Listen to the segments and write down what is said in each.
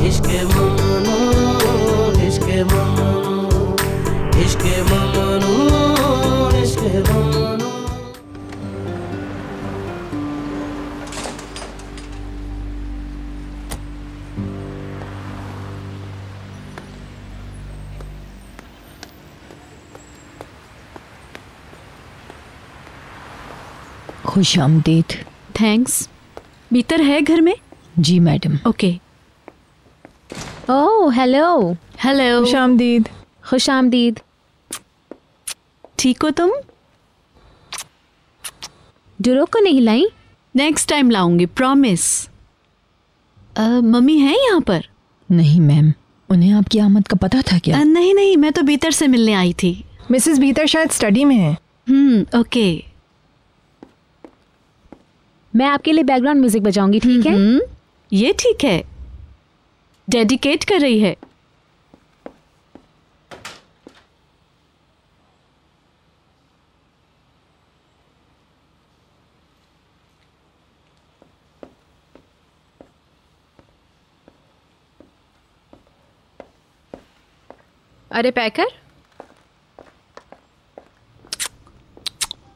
इश्क ममनू, इश्क ममनू, इश्क ममनू, इश्क ममनू। खुश आमदीद। थैंक्स। भीतर है घर में? जी madam. Okay. Oh hello. Hello. खुश आमदीद। खुश आमदीद। ठीक हो तुम? डुरो को नहीं लाई? नेक्स्ट टाइम लाऊंगी, प्रॉमिस। मम्मी है यहाँ पर? नहीं मैम, उन्हें आपकी आमद का पता था क्या? नहीं नहीं, मैं तो भीतर से मिलने आई थी। मिसेस भीतर शायद स्टडी में है। ओके। मैं आपके लिए बैकग्राउंड म्यूजिक बजाऊंगी, ठीक है? ये ठीक है। डेडिकेट कर रही है। अरे पैकर,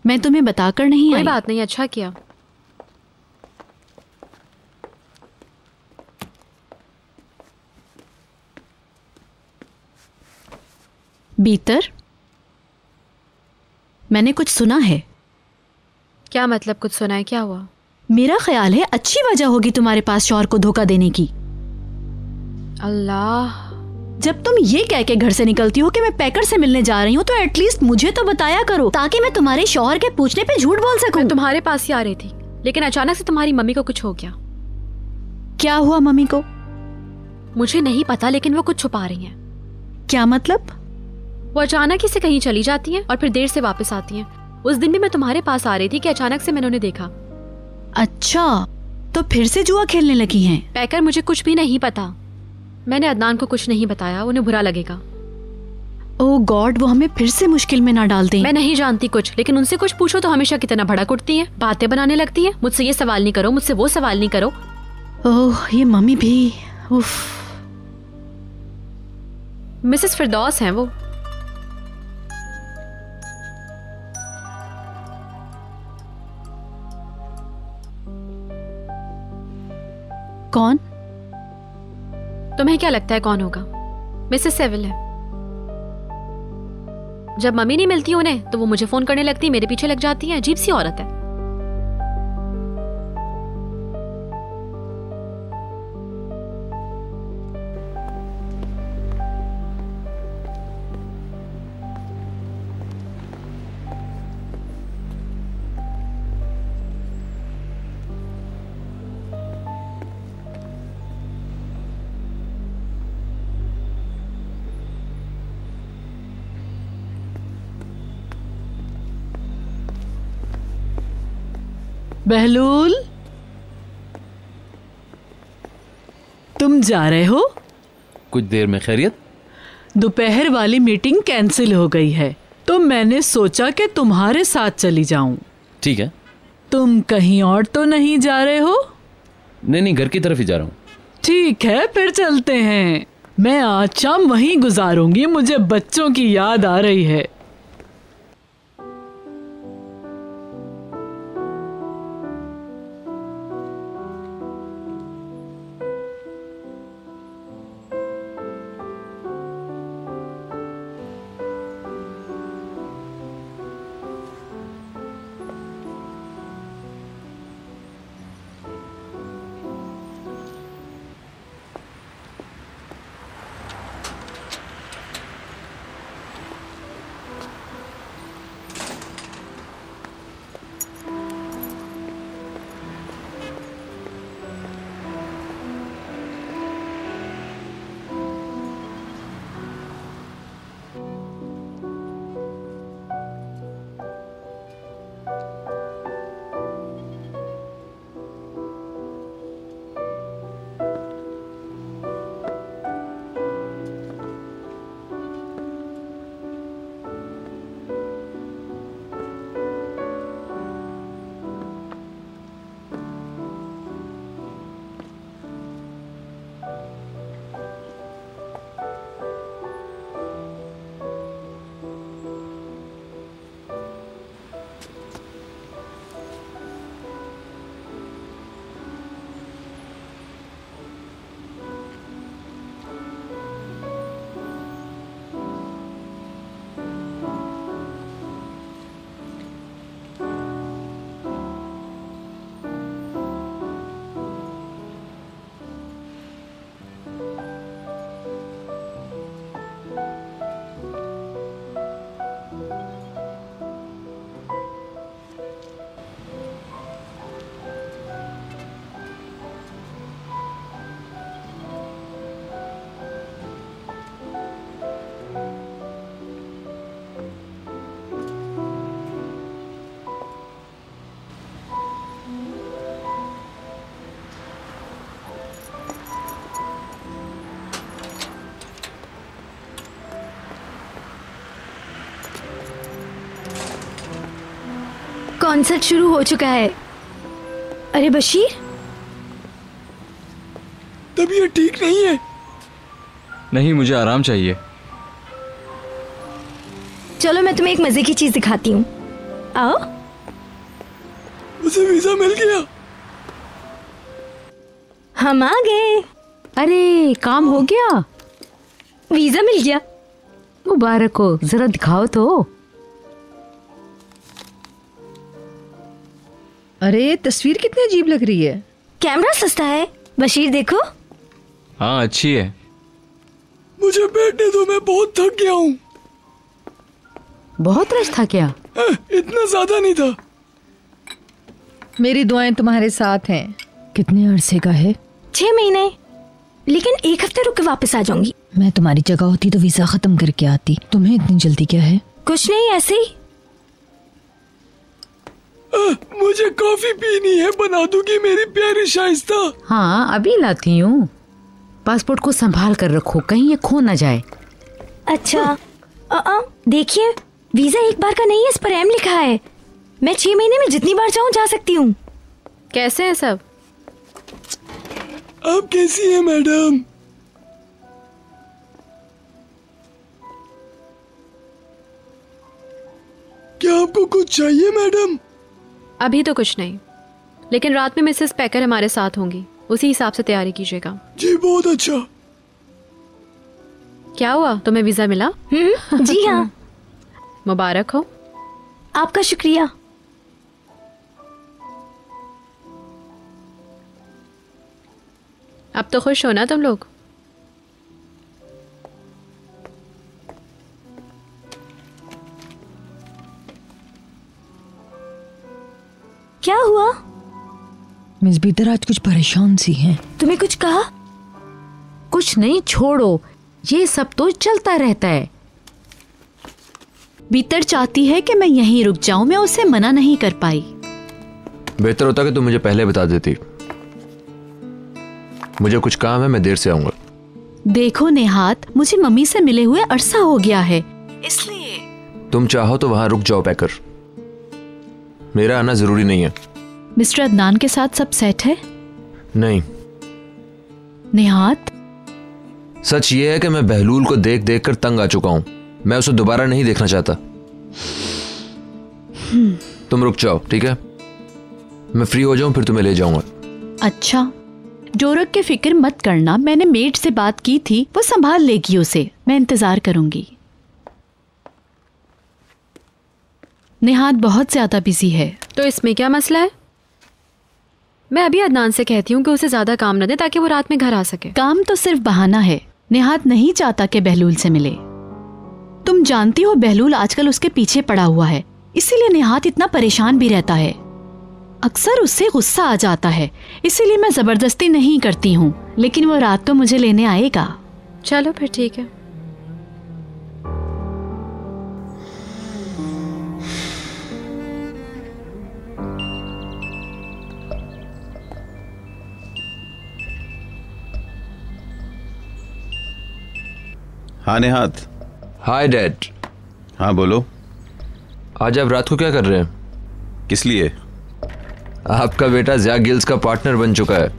मैं तुम्हें बताकर नहीं कोई आई। बात नहीं, अच्छा किया। भीतर मैंने कुछ सुना है। क्या मतलब कुछ सुना है? क्या हुआ? मेरा ख्याल है अच्छी वजह होगी तुम्हारे पास शौहर को धोखा देने की। अल्लाह, जब तुम ये कह के घर से निकलती हो कि मैं पैकर से मिलने जा रही हूँ, तो एटलीस्ट मुझे तो बताया करो, ताकि मैं तुम्हारे शौहर के पूछने पे झूठ बोल सकूं। मैं तुम्हारे पास ही आ रही थी, लेकिन अचानक से तुम्हारी मम्मी को कुछ हो गया। क्या हुआ मम्मी को? मुझे नहीं पता, लेकिन वो कुछ छुपा रही हैं। क्या मतलब? वो अचानक ही से कहीं चली जाती हैं और फिर देर से वापस आती हैं। उस दिन भी मैं तुम्हारे पास आ रही थी कि अचानक से मैंने उन्हें देखा। अच्छा, तो फिर से जुआ खेलने लगी हैं? पैकर, मुझे कुछ भी नहीं पता। मैंने अदनान को कुछ नहीं बताया, उन्हें बुरा लगेगा। ओह गॉड, वो हमें फिर से मुश्किल में ना डाल दें। मैं नहीं जानती कुछ, लेकिन उनसे कुछ पूछो तो हमेशा कितना भड़क उठती हैं, बातें बनाने लगती हैं। मुझसे ये सवाल नहीं करो, मुझसे वो सवाल नहीं करो। ओह, ये मम्मी भी। उफ। मिसेस फिरदौस हैं वो। कौन? तुम्हें क्या लगता है कौन होगा? मिसेस सेविल है। जब मम्मी नहीं मिलती उन्हें तो वो मुझे फोन करने लगती, मेरे पीछे लग जाती है। अजीब सी औरत है। बहलूल, तुम जा रहे हो? कुछ देर में। खैरियत? दोपहर वाली मीटिंग कैंसिल हो गई है, तो मैंने सोचा कि तुम्हारे साथ चली जाऊं। ठीक है। तुम कहीं और तो नहीं जा रहे हो? नहीं नहीं, घर की तरफ ही जा रहा हूँ। ठीक है, फिर चलते हैं। मैं आज शाम वहीं गुजारूंगी, मुझे बच्चों की याद आ रही है। कॉन्सर्ट शुरू हो चुका है। अरे बशीर, तबीयत ठीक नहीं है। नहीं, मुझे आराम चाहिए। चलो मैं तुम्हें एक मजे की चीज दिखाती हूँ, आओ। उसे वीजा मिल गया। हम आ गए। अरे काम हो गया? वीजा मिल गया। मुबारक हो, जरा दिखाओ तो। अरे तस्वीर कितनी अजीब लग रही है। कैमरा सस्ता है, बशीर देखो। हाँ अच्छी है। मुझे बैठने दो, मैं बहुत थक गया हूँ। बहुत रश था क्या? इतना ज्यादा नहीं था। मेरी दुआएं तुम्हारे साथ हैं। कितने अरसे का है? 6 महीने, लेकिन 1 हफ्ते रुक के वापस आ जाऊंगी। मैं तुम्हारी जगह होती तो वीजा खत्म करके आती। तुम्हें इतनी जल्दी क्या है? कुछ नहीं, ऐसे ही। मुझे कॉफी पीनी है, बना दूंगी मेरी प्यारी शाइस्ता? हाँ अभी लाती हूँ। पासपोर्ट को संभाल कर रखो, कहीं ये खो न जाए। अच्छा देखिए, वीजा एक बार का नहीं है, इस पर एम लिखा है। मैं 6 महीने में जितनी बार चाहूँ जा सकती हूँ। कैसे हैं सब? आप कैसी हैं मैडम? क्या आपको कुछ चाहिए मैडम? अभी तो कुछ नहीं, लेकिन रात में मिसेस पैकर हमारे साथ होंगी, उसी हिसाब से तैयारी कीजिएगा। जी बहुत अच्छा। क्या हुआ, तुम्हें वीजा मिला? जी हाँ। मुबारक हो। आपका शुक्रिया। अब तो खुश हो ना तुम लोग? क्या हुआ? मिस बीतर आज कुछ परेशान सी हैं। तुम्हें कुछ कहा? कुछ नहीं, छोड़ो, ये सब तो चलता रहता है। बीतर चाहती है कि मैं यहीं रुक जाऊं, मैं उसे मना नहीं कर पाई। बेहतर होता कि तुम मुझे पहले बता देती। मुझे कुछ काम है, मैं देर से आऊंगा। देखो नेहात, मुझे मम्मी से मिले हुए अरसा हो गया है, इसलिए। तुम चाहो तो वहां रुक जाओ पैकर, मेरा आना जरूरी नहीं है। मिस्टर अदनान के साथ सब सेट है? नहीं। नेहात, सच ये है कि मैं बहलूल को देख देख कर तंग आ चुका हूं। मैं उसे दोबारा नहीं देखना चाहता। तुम रुक जाओ, ठीक है? मैं फ्री हो जाऊं फिर तुम्हें ले जाऊंगा। अच्छा, डोरक की फिक्र मत करना, मैंने मेड से बात की थी, वो संभाल लेगी उसे। मैं इंतजार करूंगी। नेहात बहुत ज्यादा बिजी है। तो इसमें क्या मसला है? मैं अभी अदनान से कहती हूँ कि उसे ज्यादा काम न दे ताकि वो रात में घर आ सके। काम तो सिर्फ बहाना है। नेहात नहीं चाहता कि बहलूल से मिले। तुम जानती हो बहलूल आजकल उसके पीछे पड़ा हुआ है, इसीलिए नेहात इतना परेशान भी रहता है। अक्सर उससे गुस्सा आ जाता है, इसीलिए मैं जबरदस्ती नहीं करती हूँ, लेकिन वो रात तो मुझे लेने आएगा। चलो फिर ठीक है। हाँ नेहात। Hi dad. हाँ बोलो। आज आप रात को क्या कर रहे हैं? किस लिए? आपका बेटा ज़िया गिल्स का पार्टनर बन चुका है।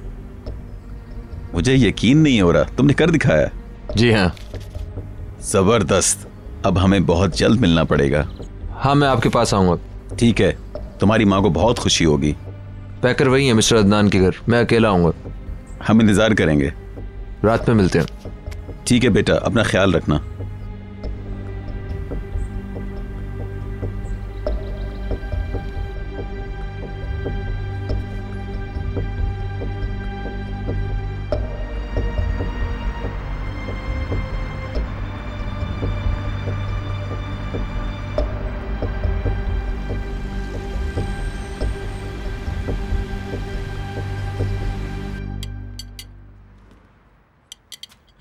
मुझे यकीन नहीं हो रहा, तुमने कर दिखाया। जी हाँ। जबरदस्त। अब हमें बहुत जल्द मिलना पड़ेगा। हाँ मैं आपके पास आऊँगा। ठीक है, तुम्हारी माँ को बहुत खुशी होगी। पैकर वही है मिस्टर अदनान के घर, मैं अकेला आऊँगा। हम इंतज़ार करेंगे। रात में मिलते हैं। ठीक है बेटा, अपना ख्याल रखना।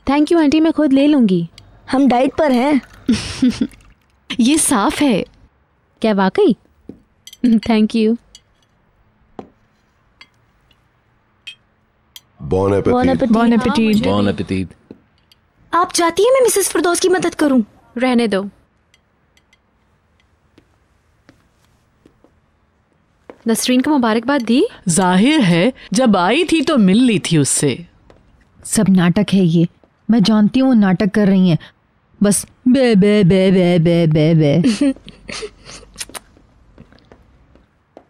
थैंक यू आंटी, मैं खुद ले लूंगी। हम डाइट पर हैं। ये साफ है। क्या वाकई? Thank you. Bon appetit. Bon appetit. बॉन एपेटीट। आप चाहती हैं मैं मिसेस फिरदौस की मदद करूं? रहने दो। नसरीन को मुबारकबाद दी? जाहिर है जब आई थी तो मिल ली थी उससे। सब नाटक है ये, मैं जानती हूँ नाटक कर रही हैं, बस बे बे बे बे बे बे बे।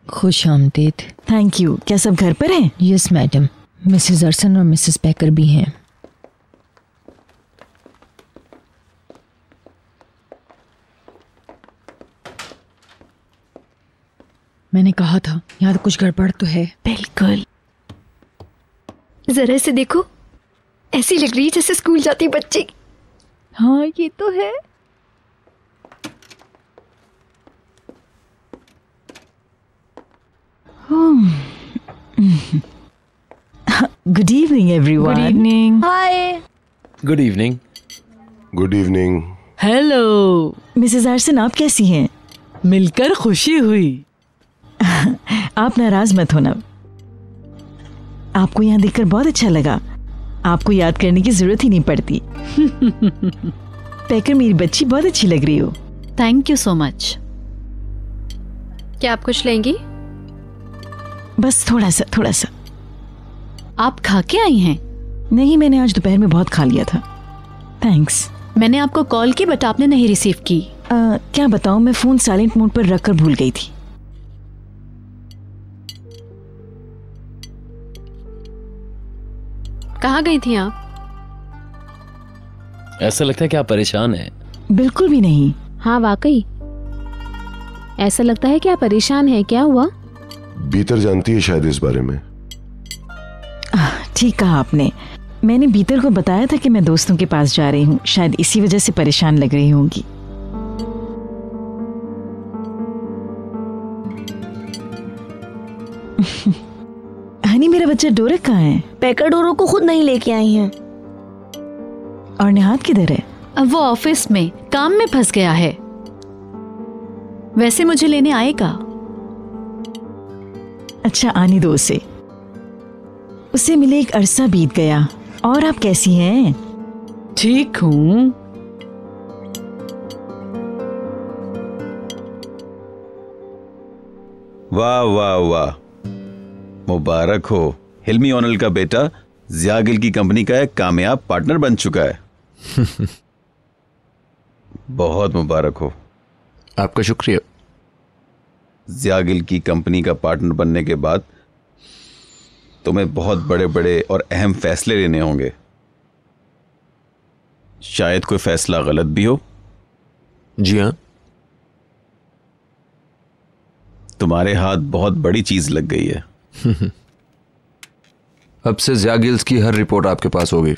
खुश आमदीद। Thank you. क्या सब घर पर हैं? यस मैडम, मिसेस अरसन और मिसेस बेकर भी हैं। मैंने कहा था यहाँ तो कुछ गड़बड़ तो है। बिल्कुल। जरा से देखो, ऐसी लग रही है जैसे स्कूल जाती बच्ची। हाँ ये तो है। Good evening everyone. Good evening. Hi. Good evening. Good evening. Hello Mrs Arson, आप कैसी हैं? मिलकर खुशी हुई। आप नाराज मत होना, आपको यहाँ देखकर बहुत अच्छा लगा। आपको याद करने की जरूरत ही नहीं पड़ती। बेकर, मेरी बच्ची बहुत अच्छी लग रही हो। Thank you so much. क्या आप कुछ लेंगी? बस थोड़ा सा। आप खा के आई हैं? नहीं, मैंने आज दोपहर में बहुत खा लिया था। थैंक्स। मैंने आपको कॉल की बट आपने नहीं रिसीव की। क्या बताऊं, मैं फोन साइलेंट मोड पर रखकर भूल गई थी। कहाँ गई थी आप? ऐसा लगता है कि आप परेशान हैं। बिल्कुल भी नहीं। हाँ वाकई ऐसा लगता है कि आप परेशान हैं। क्या हुआ? बीतर जानती है शायद इस बारे में। ठीक कहा आपने। मैंने बीतर को बताया था कि मैं दोस्तों के पास जा रही हूँ, शायद इसी वजह से परेशान लग रही होंगी। हनी, मेरा बच्चा डोरक कहाँ है? बेकर डोरो को खुद नहीं लेके आई हैं। और निहात किधर है? अब वो ऑफिस में काम में फंस गया है। वैसे मुझे लेने आएगा। अच्छा, आने दो उसे। उसे मिले एक अरसा बीत गया। और आप कैसी हैं? ठीक हूँ। वाह वाह वाह, मुबारक हो। हिल्मी ओनल का बेटा जिया गिल की कंपनी का एक कामयाब पार्टनर बन चुका है। बहुत मुबारक हो। आपका शुक्रिया। जिया गिल की कंपनी का पार्टनर बनने के बाद तुम्हें बहुत बड़े बड़े और अहम फैसले लेने होंगे। शायद कोई फैसला गलत भी हो। जी हाँ। तुम्हारे हाथ बहुत बड़ी चीज लग गई है। अब से जिया गिल्स की हर रिपोर्ट आपके पास होगी।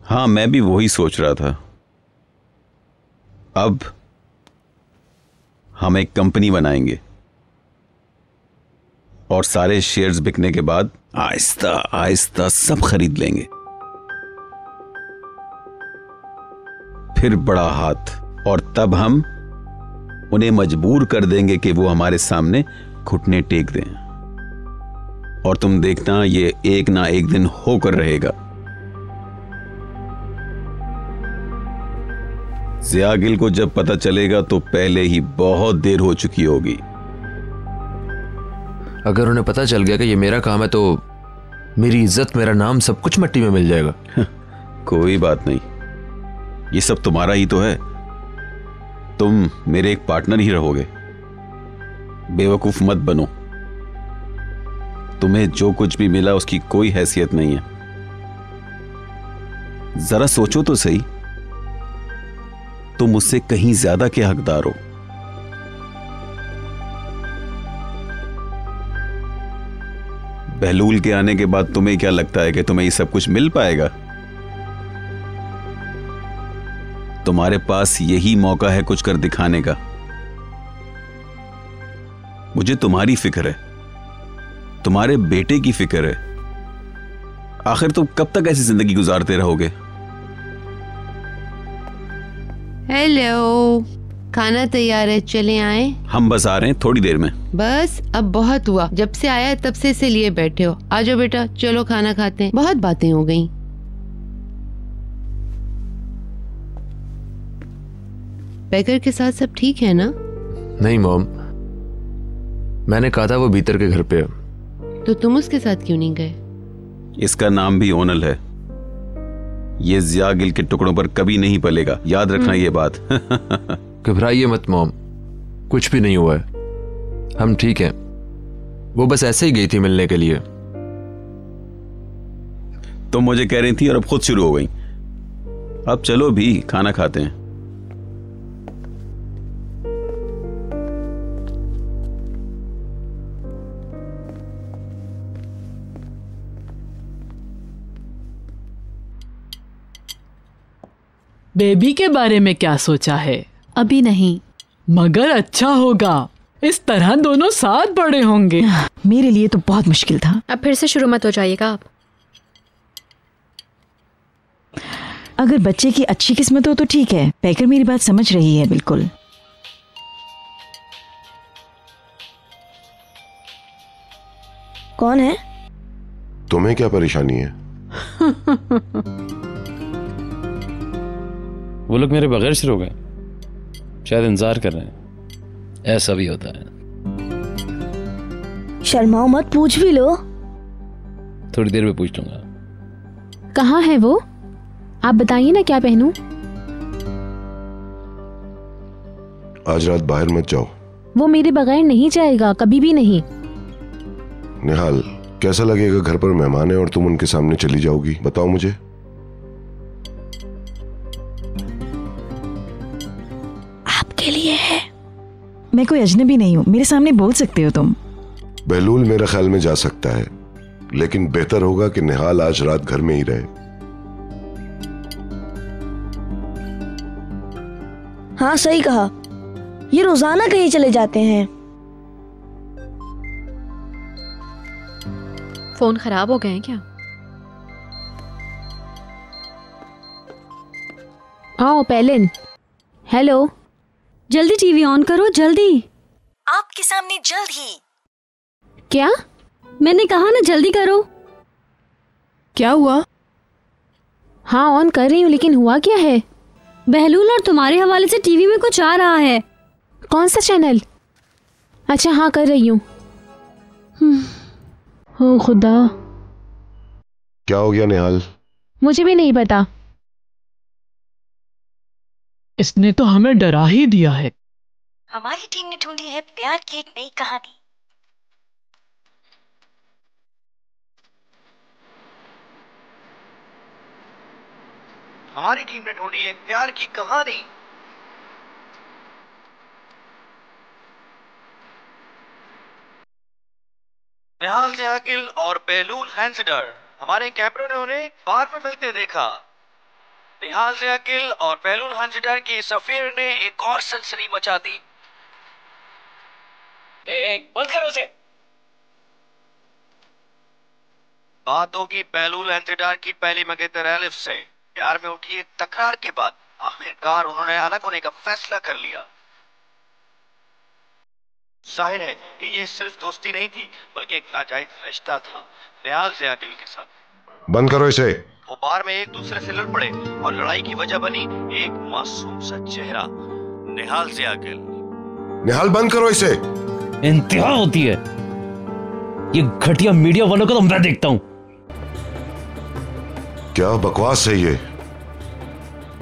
हाँ, मैं भी वही सोच रहा था। अब हम एक कंपनी बनाएंगे और सारे शेयर्स बिकने के बाद आहिस्ता आहिस्ता सब खरीद लेंगे। फिर बड़ा हाथ, और तब हम उन्हें मजबूर कर देंगे कि वो हमारे सामने घुटने टेक दें। और तुम देखना, ये एक ना एक दिन होकर रहेगा। जिया गिल को जब पता चलेगा तो पहले ही बहुत देर हो चुकी होगी। अगर उन्हें पता चल गया कि ये मेरा काम है तो मेरी इज्जत, मेरा नाम, सब कुछ मिट्टी में मिल जाएगा। कोई बात नहीं, ये सब तुम्हारा ही तो है। तुम मेरे एक पार्टनर ही रहोगे। बेवकूफ मत बनो। तुम्हें जो कुछ भी मिला उसकी कोई हैसियत नहीं है। जरा सोचो तो सही, तुम मुझसे कहीं ज्यादा के हकदार हो। बहलूल के आने के बाद तुम्हें क्या लगता है कि तुम्हें ये सब कुछ मिल पाएगा? तुम्हारे पास यही मौका है कुछ कर दिखाने का। मुझे तुम्हारी फिक्र है, तुम्हारे बेटे की फिक्र है। आखिर तुम कब तक ऐसी जिंदगी गुजारते रहोगे? हेलो, खाना तैयार है, चले आए? हम बस आ रहे हैं थोड़ी देर में। बस अब बहुत हुआ, जब से आया तब से इसे लिए बैठे हो। आ जाओ बेटा, चलो खाना खाते हैं, बहुत बातें हो गई। बेकर के साथ सब ठीक है ना? नहीं मॉम, मैंने कहा था वो भीतर के घर पे है। तो तुम उसके साथ क्यों नहीं गए? इसका नाम भी ओनल है। ये जिया गिल के टुकड़ों पर कभी नहीं पलेगा, याद रखना ये बात। घबराइए मत मॉम, कुछ भी नहीं हुआ है, हम ठीक हैं। वो बस ऐसे ही गई थी मिलने के लिए। तुम मुझे कह रही थी और अब खुद शुरू हो गई। अब चलो भी खाना खाते हैं। बेबी के बारे में क्या सोचा है? अभी नहीं, मगर अच्छा होगा, इस तरह दोनों साथ बड़े होंगे। मेरे लिए तो बहुत मुश्किल था। अब फिर से शुरू मत हो जाइएगा आप। अगर बच्चे की अच्छी किस्मत हो तो ठीक है। पैकर मेरी बात समझ रही है बिल्कुल। कौन है? तुम्हें क्या परेशानी है? वो लोग मेरे बगैर शुरू हो गए, शायद इंतजार कर रहे हैं। ऐसा भी होता है। शर्माओ मत, पूछ भी लो। थोड़ी देर में पूछ लूंगा। कहाँ है वो? आप बताइए ना क्या पहनूं? आज रात बाहर मत जाओ। वो मेरे बगैर नहीं जाएगा, कभी भी नहीं। निहाल, कैसा लगेगा घर पर मेहमान है और तुम उनके सामने चली जाओगी? बताओ मुझे। आपके लिए है। मैं कोई अजनबी नहीं हूँ, मेरे सामने बोल सकते हो तुम। बहलूल मेरा ख्याल में जा सकता है, लेकिन बेहतर होगा कि निहाल आज रात घर में ही रहे। हाँ सही कहा, ये रोजाना कहीं चले जाते हैं। फोन खराब हो गए हैं क्या? आओ पेलिन। हेलो, जल्दी टीवी ऑन करो, जल्दी। आपके सामने जल्द ही। क्या? मैंने कहा ना जल्दी करो। क्या हुआ? हाँ ऑन कर रही हूँ, लेकिन हुआ क्या है? बहलूल और तुम्हारे हवाले से टीवी में कुछ आ रहा है। कौन सा चैनल? अच्छा हाँ कर रही हूँ। ओ खुदा, क्या हो गया निहाल? मुझे भी नहीं पता। इसने तो हमें डरा ही दिया है। हमारी टीम ने ढूंढी है प्यार की एक नई कहानी। हमारी टीम ने ढूंढी है प्यार की कहानी। निहाल से अकिल और बहलूल हैंसडर, हमारे कैमरों ने उन्हें बार में मिलते देखा। निहाल से अकिल और बहलूल हैंसडर की इस अफेयर ने एक और सनसनी मचा दी। बंद करो उसे। बात होगी बहलूल हैंसडर की पहली मंगेतर एलिफ से। प्यार में उठी एक तकरार के बाद आखिरकार उन्होंने अलग होने का फैसला कर लिया। जाहिर है कि ये सिर्फ दोस्ती नहीं थी, बल्कि एक नाजायज रिश्ता था निहाल से अकिल के साथ। बंद करो इसे। वो बार में एक दूसरे से लड़ पड़े और लड़ाई की वजह बनी एक मासूम सा चेहरा, निहाल से अकिल। निहाल बंद करो इसे। इंतहा होती है ये घटिया मीडिया वालों को, तो मैं देखता हूं। क्या बकवास है ये?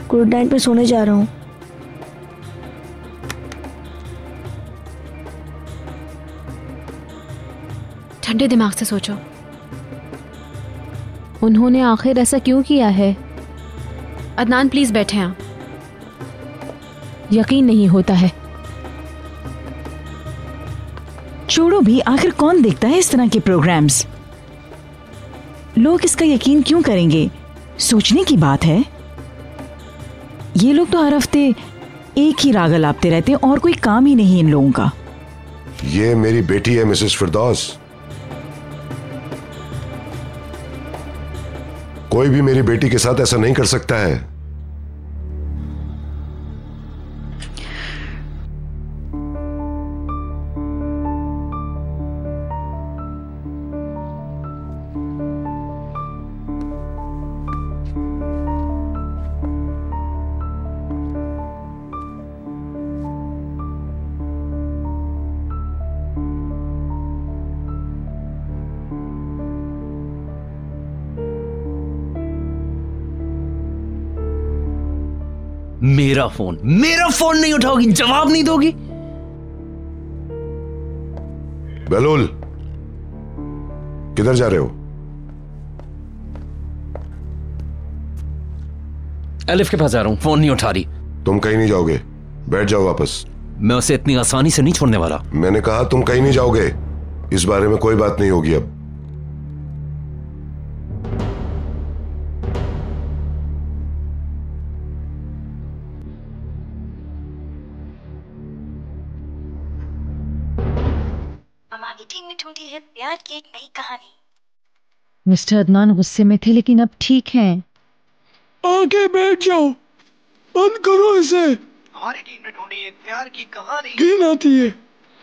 गुड नाइट पे सोने जा रहा हूँ। ठंडे दिमाग से सोचो। उन्होंने आखिर ऐसा क्यों किया है? अदनान प्लीज बैठे हैं। यकीन नहीं होता है। छोड़ो भी, आखिर कौन देखता है इस तरह के प्रोग्राम्स? लोग इसका यकीन क्यों करेंगे? सोचने की बात है। ये लोग तो हर हफ्ते एक ही राग अलापते रहते हैं और कोई काम ही नहीं इन लोगों का। ये मेरी बेटी है मिसेस फिरदौस। कोई भी मेरी बेटी के साथ ऐसा नहीं कर सकता है। मेरा फोन नहीं उठाओगी, जवाब नहीं दोगी? बहलूल, किधर जा रहे हो? अलिफ के पास जा रहा हूं, फोन नहीं उठा रही। तुम कहीं नहीं जाओगे, बैठ जाओ वापस। मैं उसे इतनी आसानी से नहीं छोड़ने वाला। मैंने कहा तुम कहीं नहीं जाओगे, इस बारे में कोई बात नहीं होगी अब। हमारी टीम ने ढूंढी है प्यार की एक नई कहानी। मिस्टर अदनान गुस्से में थे लेकिन अब ठीक हैं। आके बैठ जाओ, बंद करो इसे। हमारी टीम ने ढूंढी है प्यार की कहानी। घिन आती है,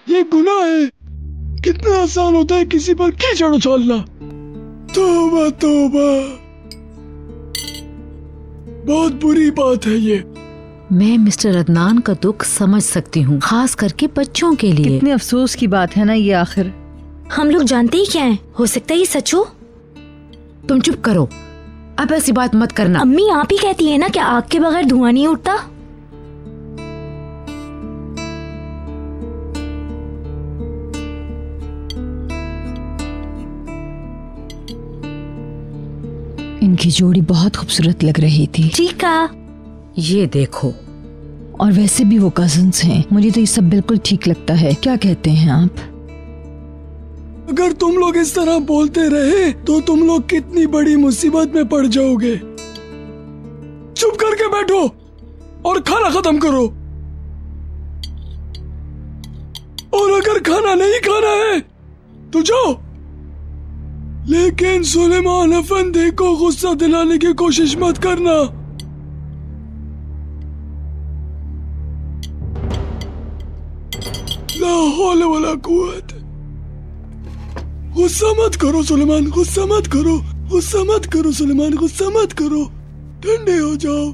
ये गुनाह है। कितना आसान होता है किसी पर कीचड़ उछालना। तौबा तौबा, बहुत बुरी बात है ये। मैं मिस्टर अदनान का दुख समझ सकती हूँ, खास करके बच्चों के लिए। कितने अफसोस की बात है ना ये। आखिर हम लोग जानते ही क्या है, हो सकता है ये सच हो। तुम चुप करो, अब ऐसी बात मत करना। अम्मी आप ही कहती है ना कि आग के बगैर धुआं नहीं उठता। इनकी जोड़ी बहुत खूबसूरत लग रही थी। ठीक कहा। ये देखो, और वैसे भी वो कजिन्स हैं। मुझे तो ये सब बिल्कुल ठीक लगता है। क्या कहते हैं आप? अगर तुम लोग इस तरह बोलते रहे तो तुम लोग कितनी बड़ी मुसीबत में पड़ जाओगे। चुप करके बैठो और खाना खत्म करो। और अगर खाना नहीं खाना है तो जाओ, लेकिन सुलेमान अफंदी को गुस्सा दिलाने की कोशिश मत करना। ला हौल वला कुव्वत। गुस्सा मत करो सुलेमान, गुस्सा मत करो, गुस्सा मत करो सुलेमान, गुस्सा मत करो। ठंडे हो जाओ,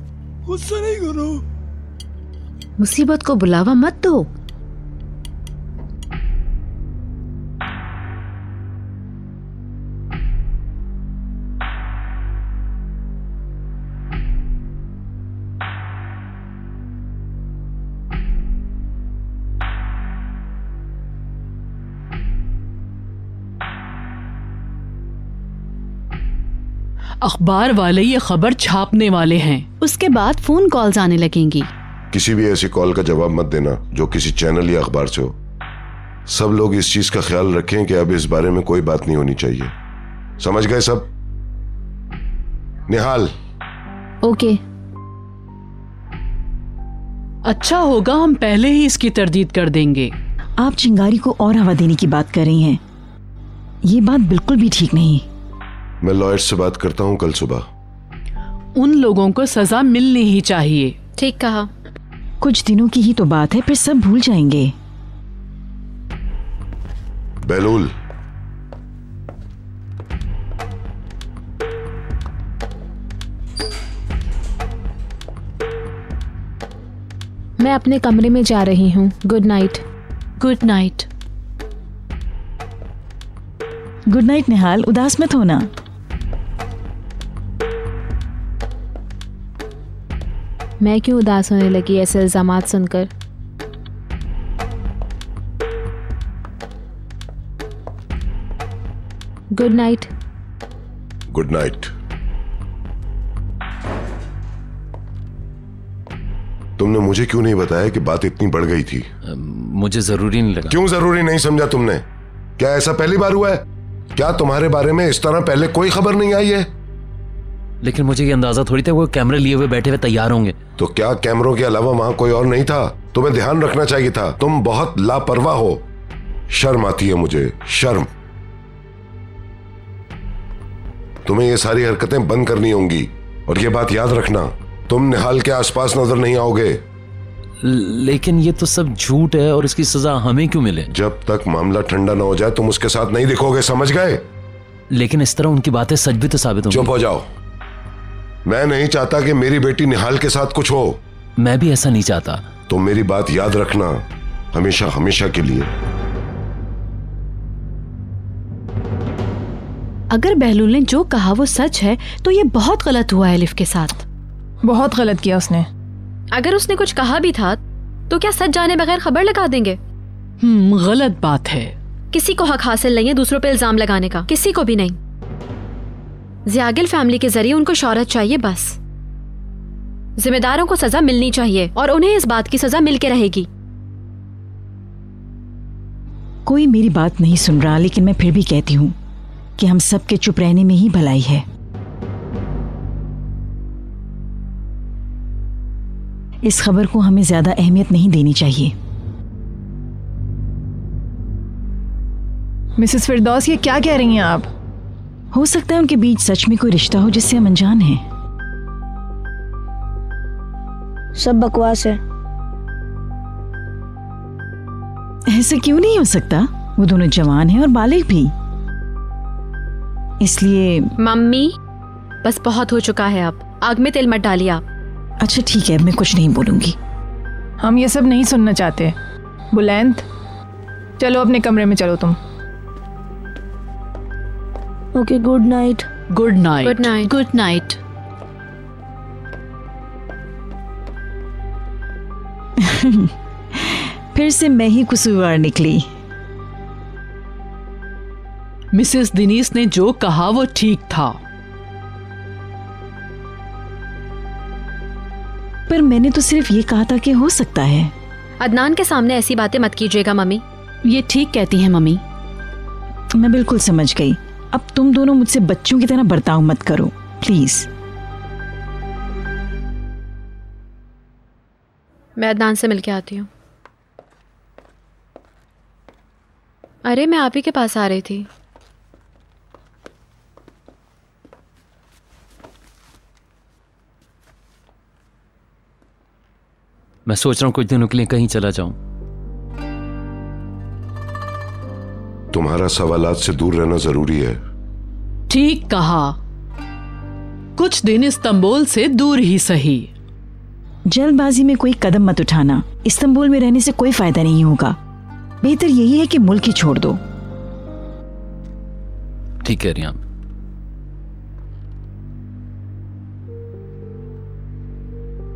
गुस्सा नहीं करो। मुसीबत को बुलावा मत दो। अखबार वाले ये खबर छापने वाले हैं। उसके बाद फोन कॉल्स आने लगेंगी। किसी भी ऐसी कॉल का जवाब मत देना जो किसी चैनल या अखबार से हो। सब लोग इस चीज का ख्याल रखें कि अब इस बारे में कोई बात नहीं होनी चाहिए। समझ गए सब? निहाल। ओके। अच्छा होगा हम पहले ही इसकी तरदीद कर देंगे। आप चिंगारी को और हवा देने की बात कर रही हैं। ये बात बिल्कुल भी ठीक नहीं। मैं लॉयर से बात करता हूँ कल सुबह। उन लोगों को सजा मिलनी ही चाहिए। ठीक कहा। कुछ दिनों की ही तो बात है, फिर सब भूल जाएंगे। बहलूल, मैं अपने कमरे में जा रही हूँ। Good night. Good night. Good night Nihal, उदास मत होना। मैं क्यों उदास होने लगी ऐसे इल्जामात सुनकर? Good night. Good night. तुमने मुझे क्यों नहीं बताया कि बात इतनी बढ़ गई थी? मुझे जरूरी नहीं लगा। क्यों जरूरी नहीं समझा तुमने? क्या ऐसा पहली बार हुआ है? क्या तुम्हारे बारे में इस तरह पहले कोई खबर नहीं आई है? लेकिन मुझे ये अंदाजा थोड़ी था वो कैमरे लिए हुए बैठे हुए तैयार होंगे। तो क्या कैमरों के अलावा वहां कोई और नहीं था? तुम्हें ध्यान रखना चाहिए था। तुम बहुत लापरवाह हो। शर्म आती है मुझे, शर्म। तुम्हें ये सारी हरकतें बंद करनी होंगी। और ये बात याद रखना, तुम निहाल के आसपास नजर नहीं आओगे। लेकिन ये तो सब झूठ है और इसकी सजा हमें क्यों मिले? जब तक मामला ठंडा ना हो जाए तुम उसके साथ नहीं दिखोगे, समझ गए? लेकिन इस तरह उनकी बातें सच भी तो साबित होंगी। चुप हो जाओ। मैं नहीं चाहता कि मेरी बेटी निहाल के साथ कुछ हो। मैं भी ऐसा नहीं चाहता। तो मेरी बात याद रखना, हमेशा हमेशा के लिए। अगर बहलूल ने जो कहा वो सच है तो ये बहुत गलत हुआ है अलिफ के साथ। बहुत गलत किया उसने। अगर उसने कुछ कहा भी था तो क्या सच जाने बगैर खबर लगा देंगे? गलत बात है। किसी को हक हासिल नहीं है दूसरों पे इल्जाम लगाने का, किसी को भी नहीं। ज़ियागिल फैमिली के जरिए उनको शौहरत चाहिए बस। जिम्मेदारों को सजा मिलनी चाहिए और उन्हें इस बात की सजा मिल के रहेगी। कोई मेरी बात नहीं सुन रहा, लेकिन मैं फिर भी कहती हूँ कि हम सब के चुप रहने में ही भलाई है। इस खबर को हमें ज्यादा अहमियत नहीं देनी चाहिए। मिसेस फिरदौस, ये क्या कह रही हैं आप? हो सकता है उनके बीच सच में कोई रिश्ता हो जिससे हम अनजान हैं। सब बकवास है। ऐसा क्यों नहीं हो सकता? वो दोनों जवान हैं और बालिग भी, इसलिए। मम्मी बस बहुत हो चुका है, अब आग में तेल मत डालिए आप। अच्छा ठीक है, मैं कुछ नहीं बोलूंगी। हम ये सब नहीं सुनना चाहते। बुलंद, चलो अपने कमरे में चलो तुम। Okay, good night. Good night. Good night. Good night. फिर से मैं ही कसूरवार निकली। मिसेस दिनीस ने जो कहा वो ठीक था। पर मैंने तो सिर्फ ये कहा था कि हो सकता है। अदनान के सामने ऐसी बातें मत कीजिएगा मम्मी। ये ठीक कहती हैं मम्मी। मैं बिल्कुल समझ गई। अब तुम दोनों मुझसे बच्चों की तरह बर्ताव मत करो प्लीज। मैं अदनान से मिलके आती हूँ। अरे मैं आप ही के पास आ रही थी। मैं सोच रहा हूँ कुछ दिनों के लिए कहीं चला जाऊं। तुम्हारा सवालात से दूर रहना जरूरी है। ठीक कहा, कुछ दिन इस्तांबुल से दूर ही सही। जल्दबाजी में कोई कदम मत उठाना। इस्तांबुल में रहने से कोई फायदा नहीं होगा। बेहतर यही है कि मुल्क ही छोड़ दो। ठीक कह रही हैं आप।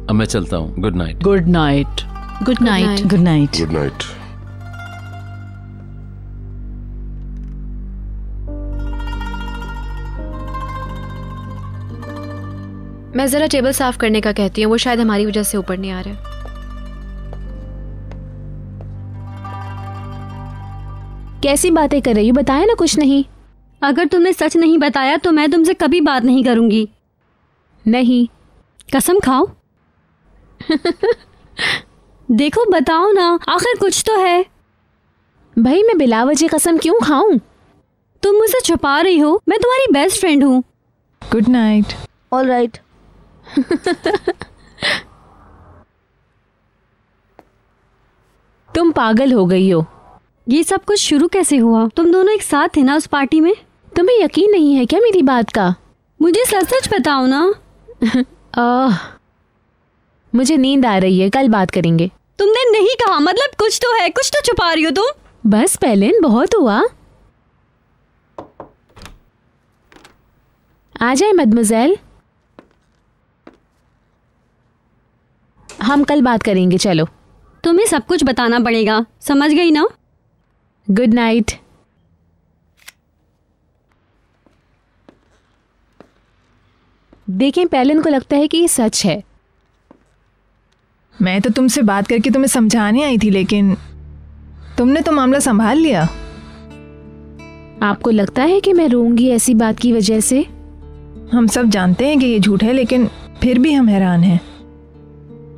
अब मैं चलता हूँ। Good night. Good night. Good night. Good night. Good night. मैं जरा टेबल साफ करने का कहती हूँ, वो शायद हमारी वजह से ऊपर नहीं आ रहा। कैसी बातें कर रही हो? बताया ना कुछ नहीं। अगर तुमने सच नहीं बताया तो मैं तुमसे कभी बात नहीं करूंगी। नहीं। कसम खाओ। देखो बताओ ना, आखिर कुछ तो है। भाई मैं बिला वजह कसम क्यों खाऊं? तुम मुझसे छुपा रही हो, मैं तुम्हारी बेस्ट फ्रेंड हूँ। Good night. All right. तुम पागल हो गई हो। ये सब कुछ शुरू कैसे हुआ? तुम दोनों एक साथ थे ना उस पार्टी में? तुम्हें यकीन नहीं है क्या मेरी बात का? मुझे सच सच बताओ ना। मुझे नींद आ रही है, कल बात करेंगे। तुमने नहीं कहा, मतलब कुछ तो है, कुछ तो छुपा रही हो तुम। बस पेलिन, बहुत हुआ। आ जाए मदमुज़ेल, हम कल बात करेंगे। चलो। तुम्हें सब कुछ बताना पड़ेगा, समझ गई ना? Good night. देखें, पेलिन को लगता है कि ये सच है। मैं तो तुमसे बात करके तुम्हें समझाने आई थी, लेकिन तुमने तो मामला संभाल लिया। आपको लगता है कि मैं रोऊंगी ऐसी बात की वजह से? हम सब जानते हैं कि ये झूठ है, लेकिन फिर भी हम हैरान हैं,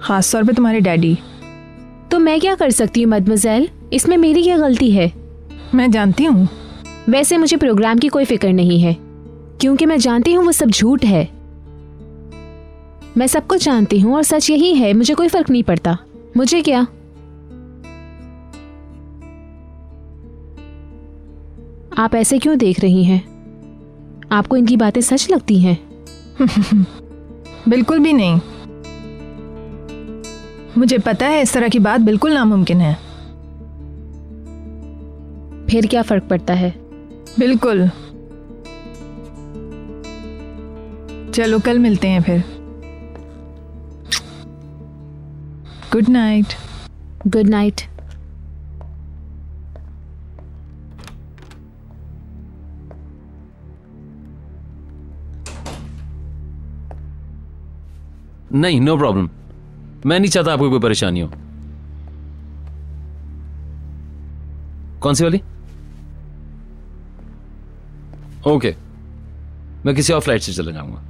खास तौर पे तुम्हारे डैडी। तो मैं क्या कर सकती हूँ मदमुज़ेल? इसमें मेरी क्या गलती है? मैं जानती हूँ। वैसे मुझे प्रोग्राम की कोई फिक्र नहीं है, क्योंकि मैं जानती हूँ वो सब झूठ है। मैं सब कुछ जानती हूँ और सच यही है। मुझे कोई फर्क नहीं पड़ता। मुझे क्या? आप ऐसे क्यों देख रही हैं? आपको इनकी बातें सच लगती हैं? बिल्कुल भी नहीं। मुझे पता है इस तरह की बात बिल्कुल नामुमकिन है। फिर क्या फर्क पड़ता है? बिल्कुल। चलो कल मिलते हैं फिर। Good night. Good night. नहीं, नो प्रॉब्लम। मैं नहीं चाहता आपको कोई परेशानी हो। कौन सी वाली? ओके, मैं किसी और फ्लाइट से चला जाऊंगा।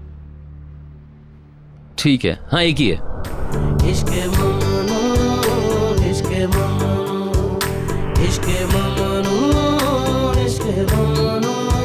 ठीक है, हाँ एक ही है। इश्क़े ममनून, इश्क़े ममनून, इश्क़े ममनून, इश्क़े ममनून।